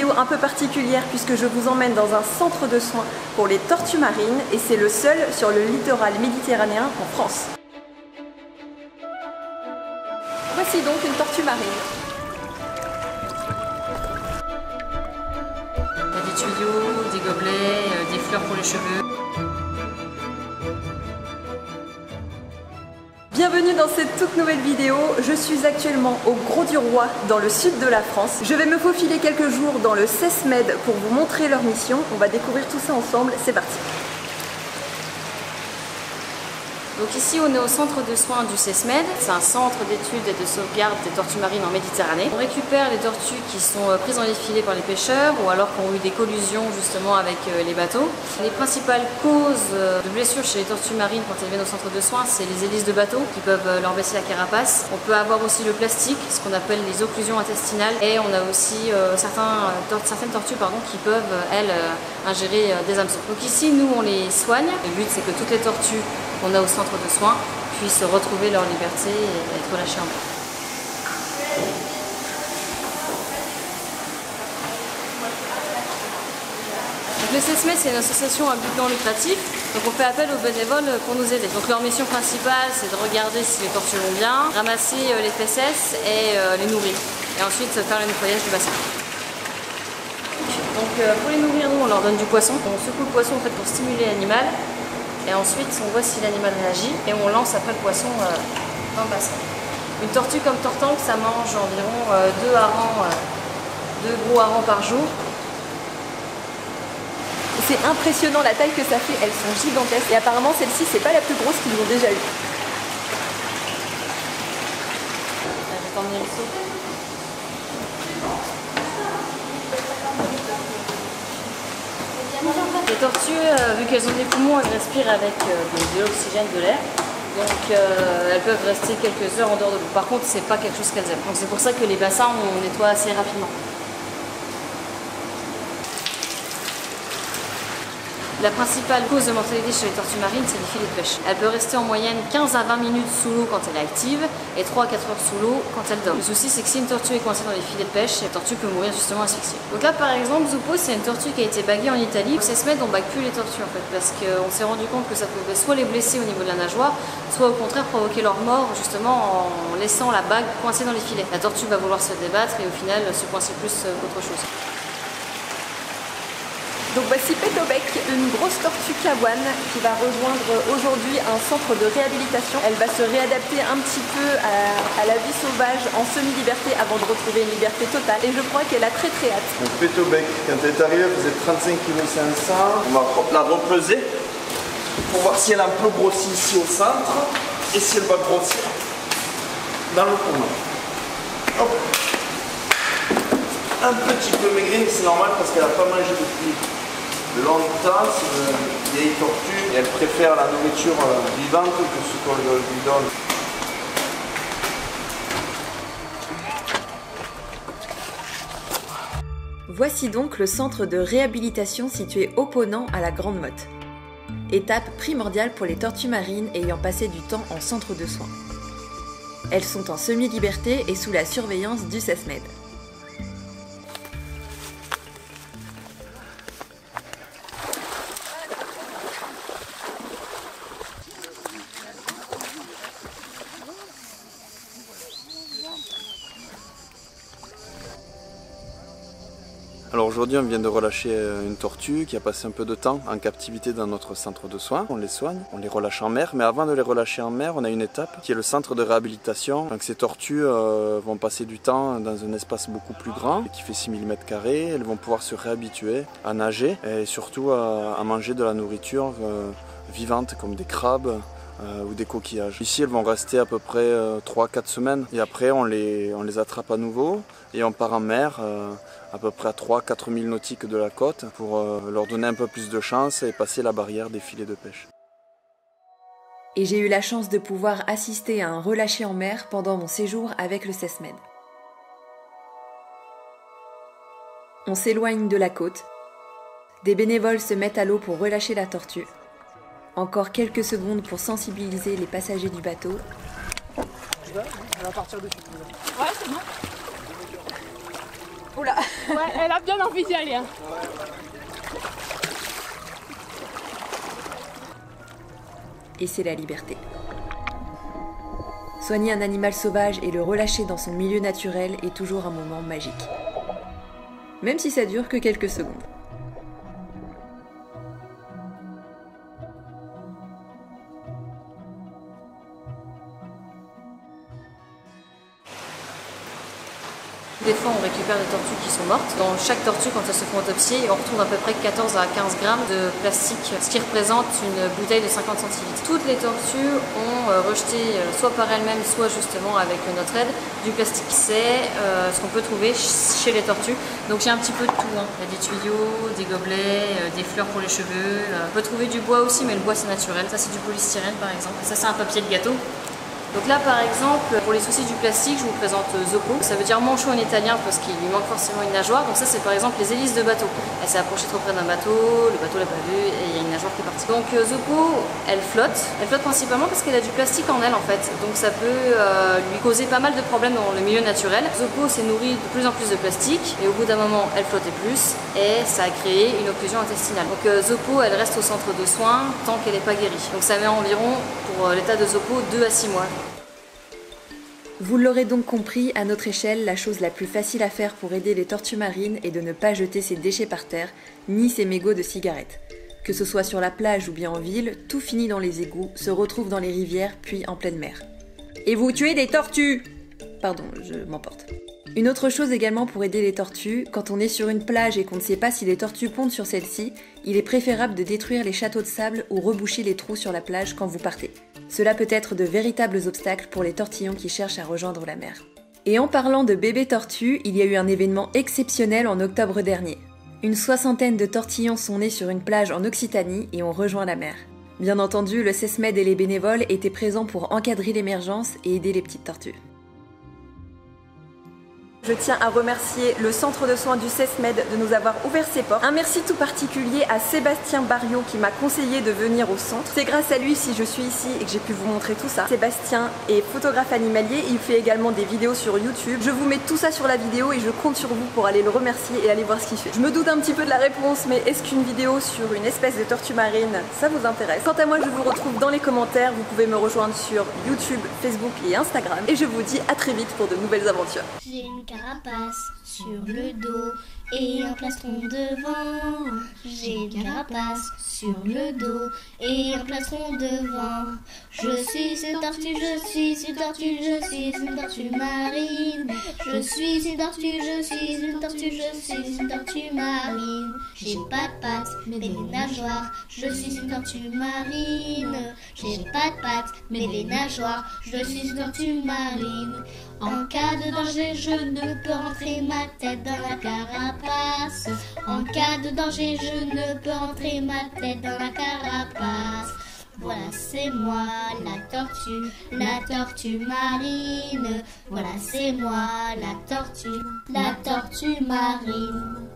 vidéo un peu particulière puisque je vous emmène dans un centre de soins pour les tortues marines et c'est le seul sur le littoral méditerranéen en France. Voici donc une tortue marine. Il y a des tuyaux, des gobelets, des fleurs pour les cheveux. Bienvenue dans cette toute nouvelle vidéo. Je suis actuellement au Grau du Roi dans le sud de la France. Je vais me faufiler quelques jours dans le CESMED pour vous montrer leur mission. On va découvrir tout ça ensemble, c'est parti. Donc ici on est au centre de soins du CESMED, c'est un centre d'études et de sauvegarde des tortues marines en Méditerranée. On récupère les tortues qui sont prises dans les filets par les pêcheurs ou alors qui ont eu des collusions justement avec les bateaux. Les principales causes de blessures chez les tortues marines quand elles viennent au centre de soins, c'est les hélices de bateau qui peuvent leur baisser la carapace. On peut avoir aussi le plastique, ce qu'on appelle les occlusions intestinales, et on a aussi certaines tortues qui peuvent elles ingérer des hameçons. Donc ici nous on les soigne, le but c'est que toutes les tortues qu'on a au centre de soins puissent retrouver leur liberté et être relâchées en mer. Le CESMED, c'est une association à but non lucratif, donc on fait appel aux bénévoles pour nous aider. Donc leur mission principale, c'est de regarder si les tortues vont bien, ramasser les fesses et les nourrir, et ensuite faire le nettoyage du bassin. Donc pour les nourrir, nous on leur donne du poisson. On secoue le poisson en fait pour stimuler l'animal. Et ensuite, on voit si l'animal réagit et on lance après le poisson dans le bassin. Une tortue comme Tortank, ça mange environ 2 gros harengs par jour. C'est impressionnant la taille que ça fait, elles sont gigantesques et apparemment celle-ci c'est pas la plus grosse qu'ils ont déjà eue. Je vais t'emmener le saut. Les tortues, vu qu'elles ont des poumons, elles respirent avec de l'oxygène, de l'air. Donc elles peuvent rester quelques heures en dehors de l'eau. Par contre, c'est pas quelque chose qu'elles aiment. Donc c'est pour ça que les bassins, on nettoie assez rapidement. La principale cause de mortalité chez les tortues marines, c'est les filets de pêche. Elle peut rester en moyenne 15 à 20 minutes sous l'eau quand elle est active et 3 à 4 heures sous l'eau quand elle dort. Le souci, c'est que si une tortue est coincée dans les filets de pêche, la tortue peut mourir justement asphyxiée. Donc là, par exemple, Zupo, c'est une tortue qui a été baguée en Italie. Au CESMED, on bague plus les tortues en fait, parce qu'on s'est rendu compte que ça pouvait soit les blesser au niveau de la nageoire, soit au contraire provoquer leur mort justement en laissant la bague coincée dans les filets. La tortue va vouloir se débattre et au final se coincer plus qu'autre chose. Donc voici Pétobec, une grosse tortue kawane qui va rejoindre aujourd'hui un centre de réhabilitation. Elle va se réadapter un petit peu à la vie sauvage en semi-liberté avant de retrouver une liberté totale. Et je crois qu'elle a très hâte. Donc Pétobec, quand elle est arrivée, elle faisait 35,5 kg. On va la repeser pour voir si elle a un peu grossi ici au centre et si elle va grossir dans le poumon. Hop. Un petit peu maigrie, mais c'est normal parce qu'elle n'a pas mangé depuis longtemps. C'est une vieille tortue et elle préfère la nourriture vivante que ce qu'on lui donne. Voici donc le centre de réhabilitation situé opposant à la Grande Motte. Étape primordiale pour les tortues marines ayant passé du temps en centre de soins. Elles sont en semi-liberté et sous la surveillance du CESMED. Alors aujourd'hui on vient de relâcher une tortue qui a passé un peu de temps en captivité dans notre centre de soins. On les soigne, on les relâche en mer, mais avant de les relâcher en mer, on a une étape qui est le centre de réhabilitation. Donc ces tortues vont passer du temps dans un espace beaucoup plus grand qui fait 6000 m². Elles vont pouvoir se réhabituer à nager et surtout à manger de la nourriture vivante comme des crabes ou des coquillages. Ici elles vont rester à peu près 3-4 semaines et après on les attrape à nouveau et on part en mer à peu près à 3-4 milles nautiques de la côte pour leur donner un peu plus de chance et passer la barrière des filets de pêche. Et j'ai eu la chance de pouvoir assister à un relâché en mer pendant mon séjour avec le CESMED. On s'éloigne de la côte. Des bénévoles se mettent à l'eau pour relâcher la tortue. Encore quelques secondes pour sensibiliser les passagers du bateau. Elle va partir dessus. Ouais, c'est bon. Oula. Ouais, elle a bien envie d'y aller. Hein. Et c'est la liberté. Soigner un animal sauvage et le relâcher dans son milieu naturel est toujours un moment magique. Même si ça dure que quelques secondes. Des fois, on récupère des tortues qui sont mortes. Dans chaque tortue, quand elles se font autopsier, on retrouve à peu près 14 à 15 grammes de plastique, ce qui représente une bouteille de 50 centilitres. Toutes les tortues ont rejeté, soit par elles-mêmes, soit justement avec notre aide, du plastique. C'est ce qu'on peut trouver chez les tortues. Donc il y a un petit peu de tout. Hein. Il y a des tuyaux, des gobelets, des fleurs pour les cheveux. On peut trouver du bois aussi, mais le bois c'est naturel. Ça c'est du polystyrène par exemple. Ça c'est un papier de gâteau. Donc là par exemple, pour les soucis du plastique, je vous présente Zoppo. Ça veut dire manchot en italien parce qu'il lui manque forcément une nageoire. Donc ça c'est par exemple les hélices de bateau. Elle s'est approchée trop près d'un bateau, le bateau l'a pas vu et il y a une nageoire qui est partie. Donc Zoppo, elle flotte. Elle flotte principalement parce qu'elle a du plastique en elle en fait. Donc ça peut lui causer pas mal de problèmes dans le milieu naturel. Zoppo s'est nourrie de plus en plus de plastique et au bout d'un moment elle flottait plus et ça a créé une occlusion intestinale. Donc Zoppo elle reste au centre de soins tant qu'elle n'est pas guérie. Donc ça met environ pour l'état de Zoppo 2 à 6 mois. Vous l'aurez donc compris, à notre échelle, la chose la plus facile à faire pour aider les tortues marines est de ne pas jeter ses déchets par terre, ni ses mégots de cigarettes. Que ce soit sur la plage ou bien en ville, tout finit dans les égouts, se retrouve dans les rivières, puis en pleine mer. Et vous tuez des tortues! Pardon, je m'emporte. Une autre chose également pour aider les tortues, quand on est sur une plage et qu'on ne sait pas si les tortues pondent sur celle-ci, il est préférable de détruire les châteaux de sable ou reboucher les trous sur la plage quand vous partez. Cela peut être de véritables obstacles pour les tortillons qui cherchent à rejoindre la mer. Et en parlant de bébés tortues, il y a eu un événement exceptionnel en octobre dernier. Une 60aine de tortillons sont nés sur une plage en Occitanie et ont rejoint la mer. Bien entendu, le CESMED et les bénévoles étaient présents pour encadrer l'émergence et aider les petites tortues. Je tiens à remercier le centre de soins du CESMED de nous avoir ouvert ses portes. Un merci tout particulier à Sébastien Barriot qui m'a conseillé de venir au centre. C'est grâce à lui si je suis ici et que j'ai pu vous montrer tout ça. Sébastien est photographe animalier, il fait également des vidéos sur YouTube. Je vous mets tout ça sur la vidéo et je compte sur vous pour aller le remercier et aller voir ce qu'il fait. Je me doute un petit peu de la réponse, mais est-ce qu'une vidéo sur une espèce de tortue marine, ça vous intéresse? Quant à moi, je vous retrouve dans les commentaires. Vous pouvez me rejoindre sur YouTube, Facebook et Instagram. Et je vous dis à très vite pour de nouvelles aventures. J'ai une carapace sur le dos et un plastron devant. J'ai une carapace sur le dos et un plastron devant. Je suis une tortue, je suis une tortue, je suis une tortue marine. Je suis une tortue, je suis une tortue, je suis une tortue marine. J'ai pas de pattes, mais des nageoires. Je suis une tortue marine. J'ai pas de pattes, mais des nageoires. Je suis une tortue marine. En cas de danger, je ne peux rentrer ma tête dans la carapace. En cas de danger, je ne peux rentrer ma tête dans la carapace. Voilà, c'est moi, la tortue marine. Voilà, c'est moi, la tortue marine.